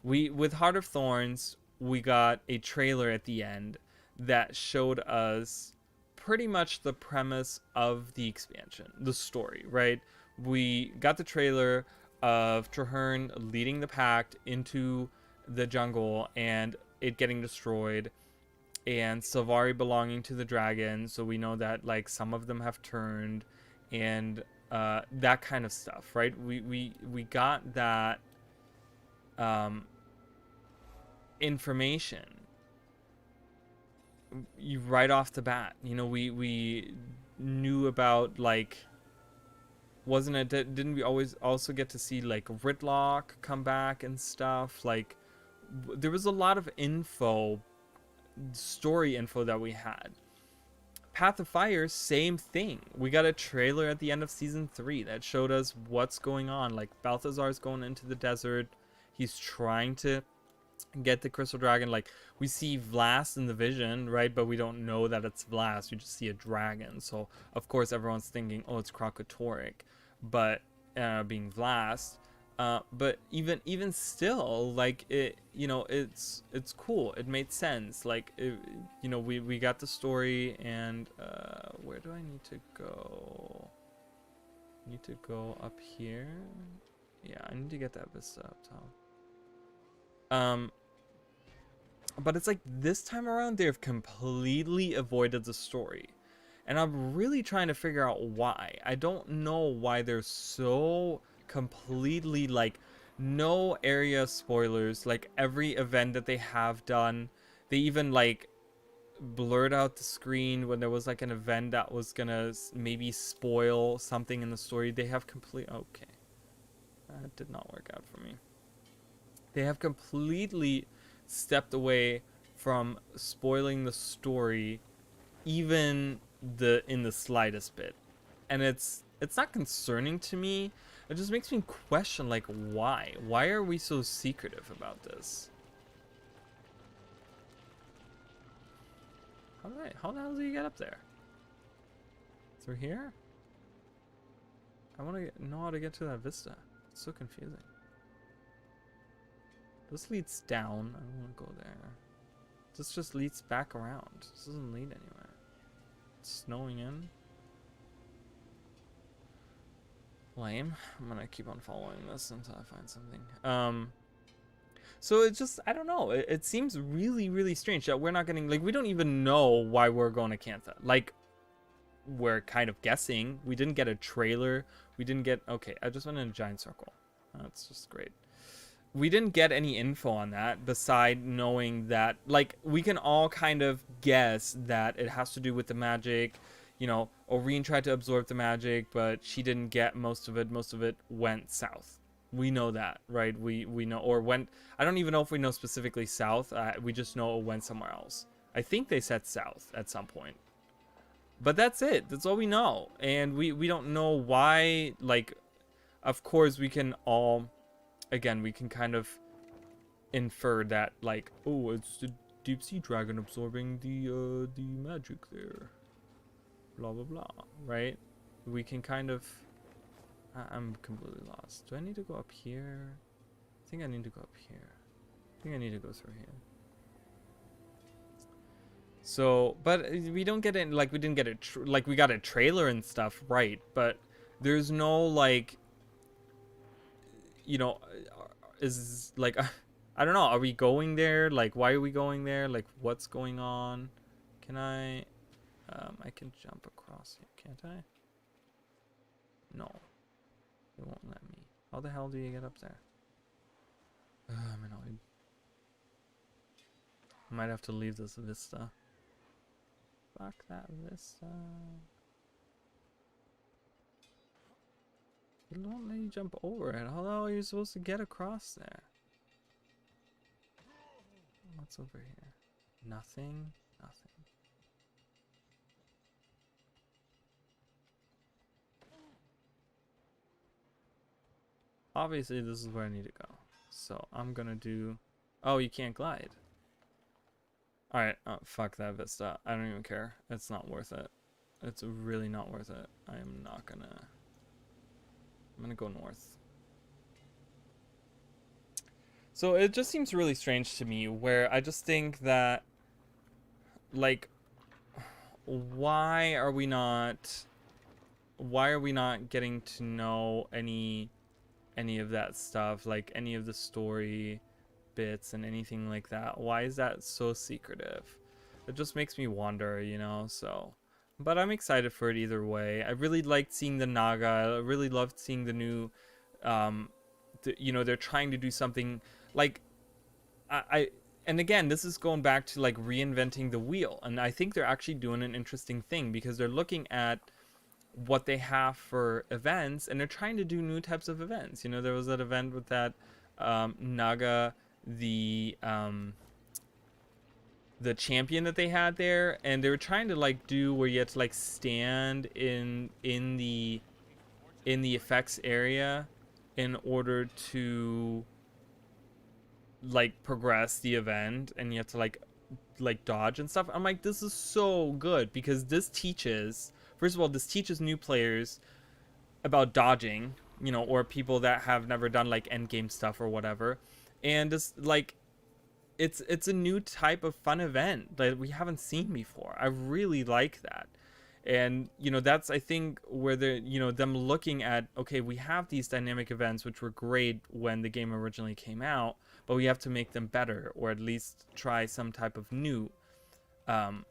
Speaker 1: We with Heart of Thorns, we got a trailer at the end that showed us pretty much the premise of the expansion, the story, right? We got the trailer of Traherne leading the pact into the jungle and it getting destroyed, and Sylvari belonging to the dragon, so we know that like some of them have turned, and that kind of stuff, right? We got that information right off the bat. We knew about like, wasn't it? Didn't we always also get to see like Ridlock come back and stuff? Like there was a lot of story info that we had. Path of Fire, same thing. We got a trailer at the end of season 3 that showed us what's going on. Like Balthazar's going into the desert. He's trying to get the crystal dragon. Like we see Vlast in the vision, right? But we don't know that it's Vlast. We just see a dragon. So of course everyone's thinking, oh, it's Krokatoric, but being Vlast. But even still, like it's cool. It made sense. Like we got the story, and where do I need to go? I need to go up here. Yeah, I need to get that vista up top. But it's like this time around they've completely avoided the story. And I'm really trying to figure out why. I don't know why they're so completely like no area spoilers. Like every event that they have done, they even like blurred out the screen when there was like an event that was gonna maybe spoil something in the story. They have complete. Okay, that did not work out for me. They have completely stepped away from spoiling the story, even in the slightest bit. And it's not concerning to me. It just makes me question like why are we so secretive about this? How the hell do you get up there? Through here? I want to know how to get to that vista. It's so confusing. This leads down. I don't want to go there. This just leads back around. This doesn't lead anywhere. It's snowing in. Lame. I'm gonna keep on following this until I find something. So it just, I don't know. It seems really, really strange that we're not getting, like, we don't even know why we're going to Cantha. Like, we're kind of guessing. We didn't get a trailer. We didn't get, okay, I just went in a giant circle. That's just great. We didn't get any info on that beside knowing that, like, we can all kind of guess that it has to do with the magic. You know, Oreen tried to absorb the magic, but she didn't get most of it. Most of it went south. We know that, right? We know, or went, I don't even know if we know specifically south. We just know it went somewhere else. I think they said south at some point. But that's it. That's all we know. And we don't know why, like, of course we can all, again, we can kind of infer that, like, oh, it's the deep sea dragon absorbing the magic there. Blah, blah, blah, right? We can kind of, I'm completely lost. Do I need to go up here? I think I need to go up here. I think I need to go through here. So, but we don't get it, like, we didn't get it, like, we got a trailer and stuff, right? But there's no, like, you know, is, like, I don't know, are we going there? Like, why are we going there? Like, what's going on? Can I can jump across here, can't I? No. It won't let me. How the hell do you get up there? I'm annoyed. I might have to leave this vista. Fuck that vista. It won't let you jump over it. How the hell are you supposed to get across there? What's over here? Nothing. Nothing. Obviously, this is where I need to go. So I'm gonna do. Oh, you can't glide. Alright, fuck that vista. I don't even care. It's not worth it. It's really not worth it. I am not gonna. I'm gonna go north. So it just seems really strange to me, where I just think that, like, why are we not getting to know any of that stuff, like any of the story bits and anything like that? Why is that so secretive? It just makes me wonder, you know. So, but I'm excited for it either way. I really liked seeing the Naga. I really loved seeing the new you know, they're trying to do something like and again, this is going back to like reinventing the wheel, and I think they're actually doing an interesting thing because they're looking at what they have for events and they're trying to do new types of events. You know, there was that event with that Naga, the champion that they had there, and they were trying to like do where you had to like stand in the effects area in order to like progress the event, and you have to like dodge and stuff. I'm like, this is so good because this teaches, first of all, this teaches new players about dodging, you know, or people that have never done like end game stuff or whatever. And this, like, it's a new type of fun event that we haven't seen before. I really like that. And, you know, that's, I think, where they're, you know, them looking at, okay, we have these dynamic events, which were great when the game originally came out, but we have to make them better, or at least try some type of new um,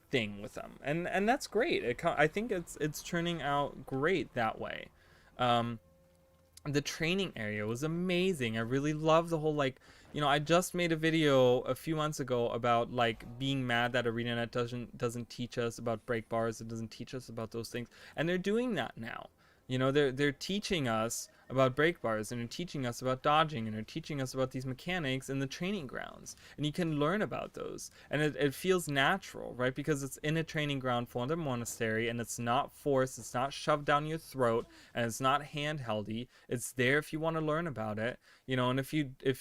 Speaker 1: thing with them, and that's great. I think it's turning out great that way. Um, the training area was amazing. I really love the whole, like, I just made a video a few months ago about like being mad that ArenaNet doesn't teach us about break bars. It doesn't teach us about those things, and they're doing that now. They're teaching us about break bars, and they're teaching us about dodging, and they're teaching us about these mechanics in the training grounds, and you can learn about those, and it feels natural, right? Because it's in a training ground for the monastery, and it's not forced, it's not shoved down your throat, and it's not handheldy. It's there if you want to learn about it, and if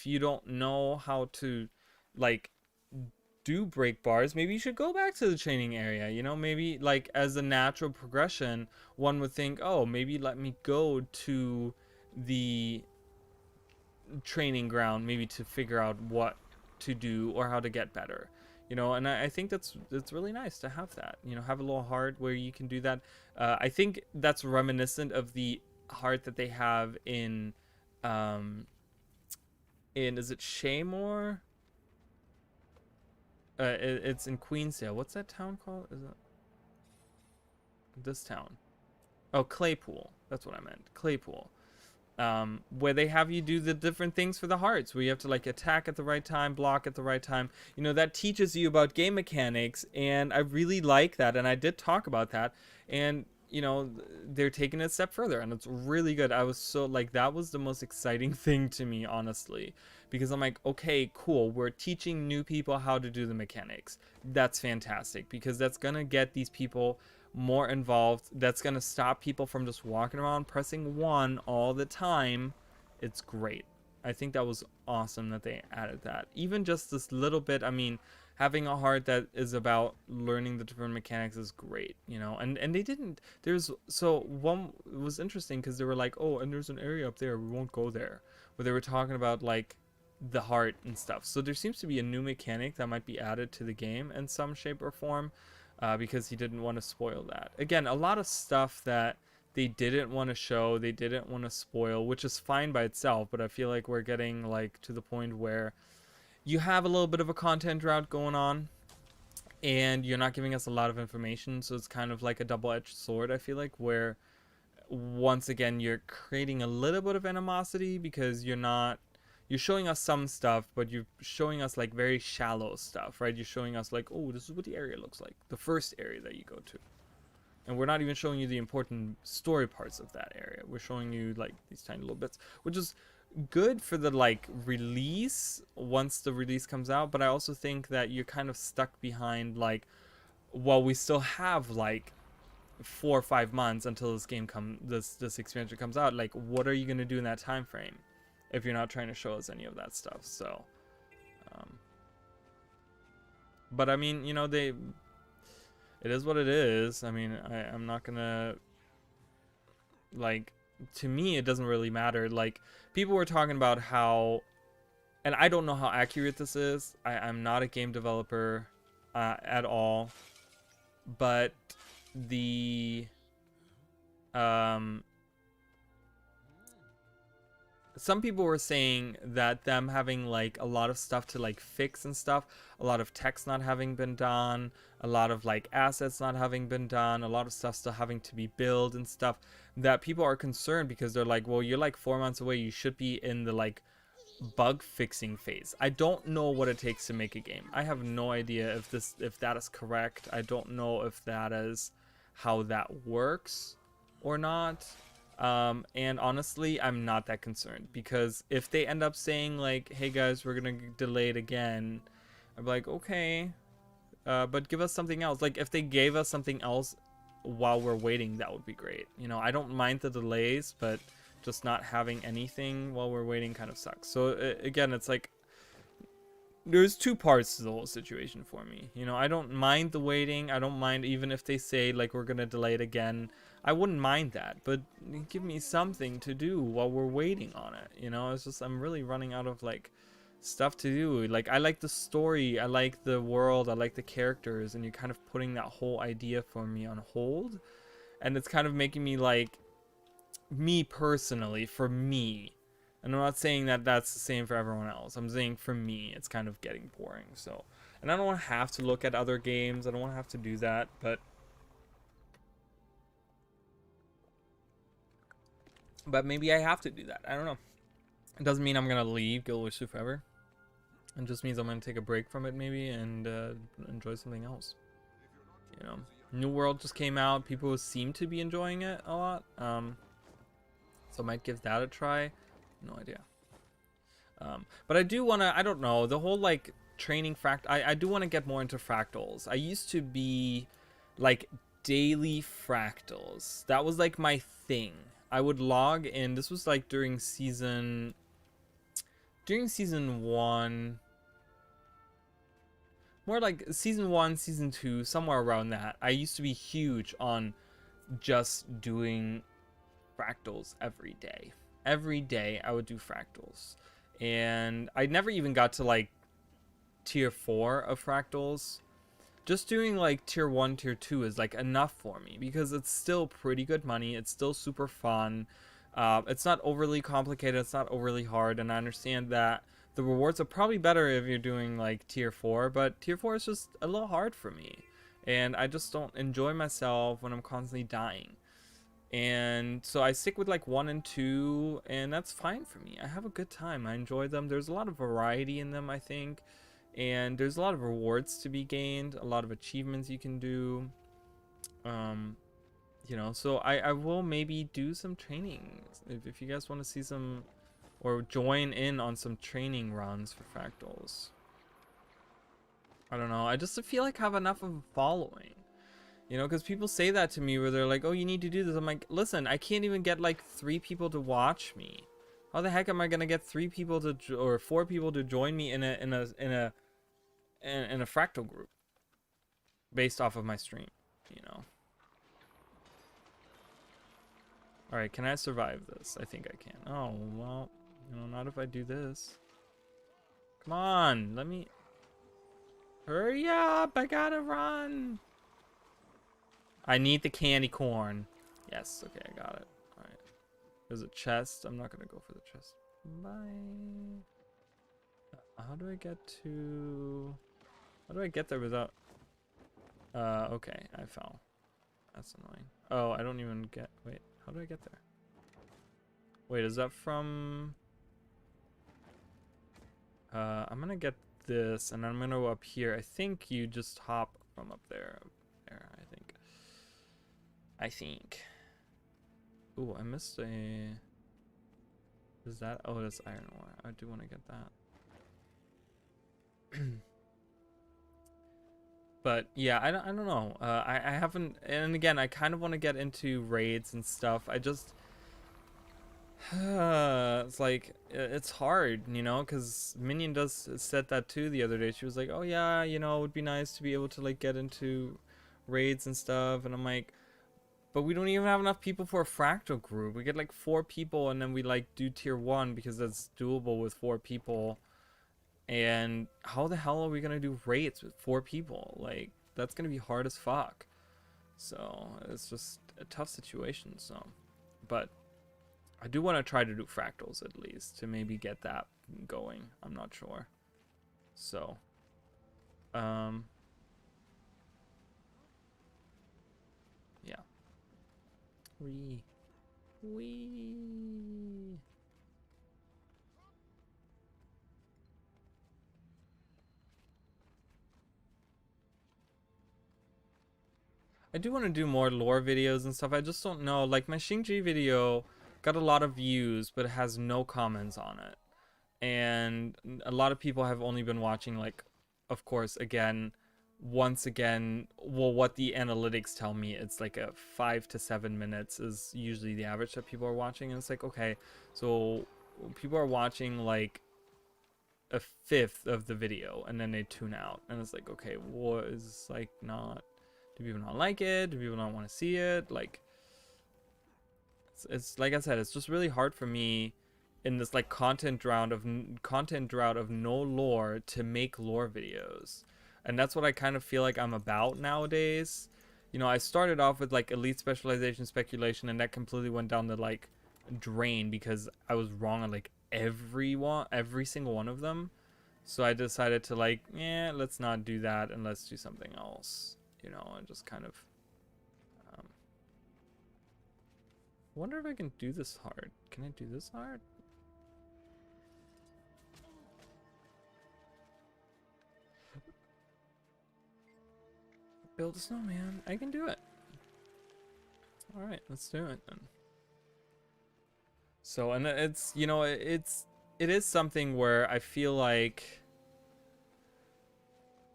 Speaker 1: you don't know how to, like, do break bars, maybe you should go back to the training area. Maybe, like, as a natural progression, one would think, oh, maybe let me go to the training ground, maybe to figure out what to do or how to get better. And I think that's really nice to have that. Have a little heart where you can do that. I think that's reminiscent of the heart that they have in is it Shaymore? It's in Queensdale. What's that town called? Is it this town? Oh, Claypool. That's what I meant. Claypool. Where they have you do the different things for the hearts, where you have to, like, attack at the right time, block at the right time. That teaches you about game mechanics, and I really like that, and I did talk about that, and they're taking it a step further, and it's really good. I was so, like, that was the most exciting thing to me, honestly, because I'm like, okay, cool, we're teaching new people how to do the mechanics. That's fantastic, because that's gonna get these people more involved. That's gonna stop people from just walking around pressing 1 all the time. It's great. I think that was awesome that they added that. Even just this little bit, I mean, having a heart that is about learning the different mechanics is great, and they didn't, one was interesting because they were like, oh, and there's an area up there, we won't go there, but they were talking about, like, the heart and stuff. So there seems to be a new mechanic that might be added to the game in some shape or form, because he didn't want to spoil that. Again, a lot of stuff that they didn't want to show, they didn't want to spoil, which is fine by itself, but I feel like we're getting, like, to the point where you have a little bit of a content drought going on, and you're not giving us a lot of information, so it's kind of like a double-edged sword, I feel like, where once again you're creating a little bit of animosity because you're showing us some stuff, but you're showing us, like, very shallow stuff, right? You're showing us, like, oh, this is what the area looks like, the first area that you go to, and we're not even showing you the important story parts of that area. We're showing you, like, these tiny little bits, which is good for the, like, release once the release comes out, but I also think that you're kind of stuck behind, like, well, we still have, like, 4 or 5 months until this expansion comes out. Like, what are you going to do in that time frame if you're not trying to show us any of that stuff? So but I mean, it is what it is. I mean, I'm not gonna, like, to me it doesn't really matter. Like, people were talking about how, and I don't know how accurate this is, I'm not a game developer at all, but the some people were saying that them having, like, a lot of stuff to, like, fix and stuff, a lot of text not having been done, a lot of, like, assets not having been done, a lot of stuff still having to be built and stuff, that people are concerned because they're like, well, you're, like, 4 months away, you should be in the, like, bug fixing phase. I don't know what it takes to make a game. I have no idea if that is correct. I don't know if that is how that works or not. And honestly, I'm not that concerned, because if they end up saying, like, hey guys, we're gonna delay it again, I'm like, okay, but give us something else. Like, if they gave us something else while we're waiting, that would be great. I don't mind the delays, but just not having anything while we're waiting kind of sucks. So again, it's like, there's 2 parts to the whole situation for me. I don't mind the waiting. I don't mind even if they say, like, we're gonna delay it again. I wouldn't mind that, but give me something to do while we're waiting on it. It's just, I'm really running out of, like, stuff to do. Like, I like the story, I like the world, I like the characters, and you're kind of putting that whole idea for me on hold, and it's kind of making me, like, me personally, for me, And I'm not saying that that's the same for everyone else. I'm saying for me, it's kind of getting boring. So, and I don't want to have to look at other games. I don't want to have to do that, but maybe I have to do that. I don't know. It doesn't mean I'm gonna leave Guild Wars 2 forever. It just means I'm gonna take a break from it maybe and enjoy something else. You know, New World just came out. People seem to be enjoying it a lot. So I might give that a try. No idea. But I do wanna. I don't know, the whole like training I do want to get more into fractals. I used to be like daily fractals. That was like my thing. I would log in. This was like during season 1, more like season 1, season 2, somewhere around that. I used to be huge on just doing fractals every day. Every day I would do fractals, and I never even got to like tier 4 of fractals. Just doing like tier 1, tier 2 is like enough for me, because it's still pretty good money. It's still super fun. It's not overly complicated. It's not overly hard. And I understand that the rewards are probably better if you're doing like tier 4, but tier 4 is just a little hard for me. And I just don't enjoy myself when I'm constantly dying. And so I stick with like 1 and 2, and that's fine for me. I have a good time. I enjoy them. There's a lot of variety in them, I think. And there's a lot of rewards to be gained, a lot of achievements you can do. You know, so I will maybe do some training. If you guys want to see some, or join in on some training runs for fractals. I don't know. I just feel like I have enough of a following. You know, because people say that to me where they're like, oh, you need to do this. I'm like, listen, I can't even get like 3 people to watch me. How the heck am I gonna get 3 people to, or 4 people to join me in a fractal group based off of my stream, you know? All right, can I survive this? I think I can. Oh, well, you know, not if I do this. Come on, let me, hurry up, I gotta run. I need the candy corn. Yes, okay, I got it. All right, there's a chest. I'm not gonna go for the chest. Bye. How do I get to, how do I get there without, okay, I fell. That's annoying. Oh, I don't even get, wait, how do I get there? Wait, is that from, I'm gonna get this, and I'm gonna go up here. I think you just hop from up there, I think. Ooh, I missed a, is that, oh, that's iron ore. I do want to get that. But yeah, I don't know. I haven't, and again, I kind of want to get into raids and stuff. I just, it's like, it's hard, you know, because Minion said that too the other day. She was like, oh yeah, you know, it would be nice to be able to like get into raids and stuff. And I'm like, but we don't even have enough people for a fractal group. We get like 4 people, and then we like do tier 1 because that's doable with 4 people. And how the hell are we gonna do raids with 4 people? Like, that's gonna be hard as fuck. So it's just a tough situation. So, but I do want to try to do fractals at least to maybe get that going. I'm not sure. So, yeah. Wee. I do want to do more lore videos and stuff. I just don't know. Like, my Shing Jea video got a lot of views, but it has no comments on it. And a lot of people have only been watching, like, of course, once again, well, what the analytics tell me, it's like a 5 to 7 minutes is usually the average that people are watching. And it's like, okay, so people are watching like a 1/5 of the video and then they tune out. And it's like, okay, what is like not... Do people not like it? Do people not want to see it? Like, it's like I said, it's just really hard for me in this like content drought of no lore to make lore videos. And that's what I kind of feel like I'm about nowadays. You know, I started off with like elite specialization speculation, and that completely went down the like drain because I was wrong on like every single one of them. So I decided to like, yeah, let's not do that and let's do something else, you know, and just kind of. Wonder if I can do this hard. Can I do this hard? Build a snowman. I can do it. All right, let's do it then. So, and it's, you know, it is something where I feel like,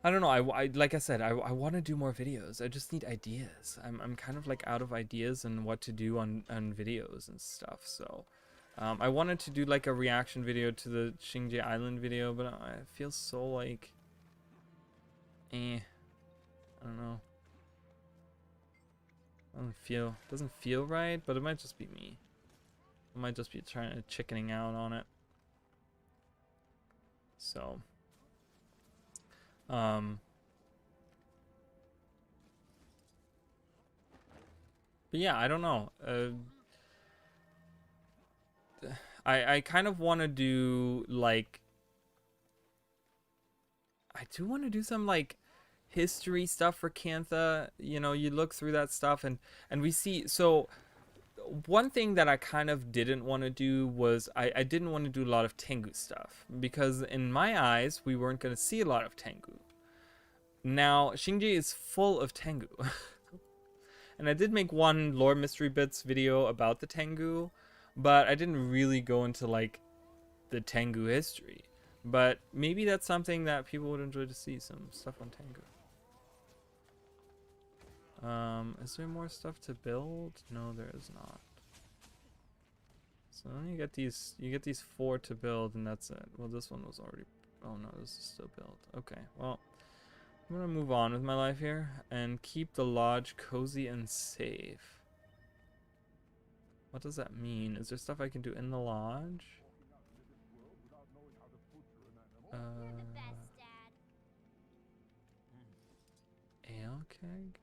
Speaker 1: I don't know, I like I said, I want to do more videos. I just need ideas. I'm kind of like out of ideas and what to do on videos and stuff. So, I wanted to do like a reaction video to the Shing Jea Island video, but I feel so like, I don't know. Doesn't feel right, but it might just be me. I might just be trying to chickening out on it. So, but yeah, I don't know. I kind of want to do like, I do want to do some like history stuff for Cantha. You know, you look through that stuff and we see. So one thing that I kind of didn't want to do was I didn't want to do a lot of Tengu stuff, because in my eyes we weren't going to see a lot of Tengu. Now Shing Jea is full of Tengu. And I did make one lore mystery bits video about the Tengu, but I didn't really go into like the Tengu history. But maybe that's something that people would enjoy to see, some stuff on Tengu. Is there more stuff to build? No, there is not. So then you get these 4 to build, and that's it. Well, this one was already, oh no, this is still built. Okay, well, I'm gonna move on with my life here and keep the lodge cozy and safe. What does that mean? Is there stuff I can do in the lodge? Ale keg?